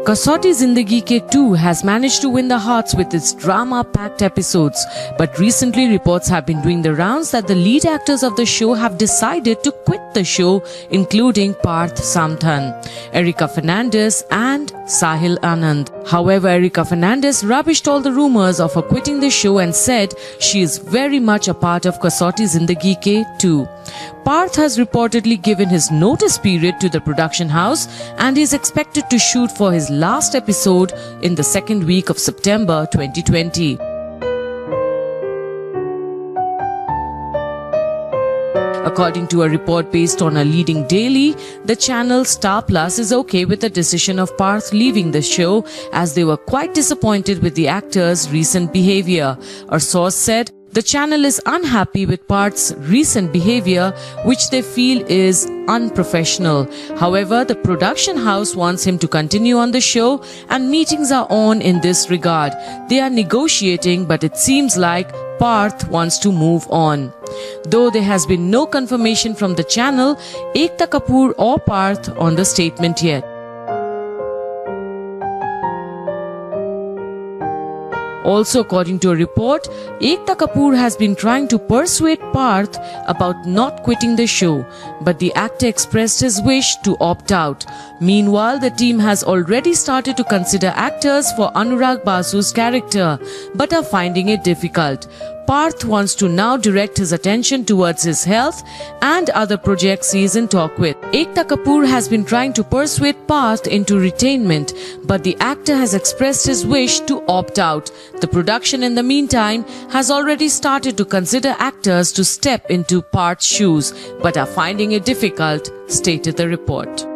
Kasauti Zindagi Ke 2 has managed to win the hearts with its drama-packed episodes, but recently reports have been doing the rounds that the lead actors of the show have decided to quit the show, including Parth Samthan, Erica Fernandez and Sahil Anand. However, Erica Fernandez rubbished all the rumors of her quitting the show and said she is very much a part of Kasauti Zindagi Ke 2. Parth has reportedly given his notice period to the production house and is expected to shoot for his last episode in the second week of September 2020. According to a report based on a leading daily, the channel Star Plus is okay with the decision of Parth leaving the show, as they were quite disappointed with the actor's recent behavior. A source said the channel is unhappy with Parth's recent behavior, which they feel is unprofessional. However, the production house wants him to continue on the show and meetings are on in this regard. They are negotiating, but it seems like Parth wants to move on. Though there has been no confirmation from the channel, Ekta Kapoor or Parth on the statement yet. Also, according to a report, Ekta Kapoor has been trying to persuade Parth about not quitting the show, but the actor expressed his wish to opt out. Meanwhile, the team has already started to consider actors for Anurag Basu's character, but are finding it difficult. Parth wants to now direct his attention towards his health and other projects he is in talk with. Ekta Kapoor has been trying to persuade Parth into retainment, but the actor has expressed his wish to opt out. The production in the meantime has already started to consider actors to step into Parth's shoes, but are finding it difficult, stated the report.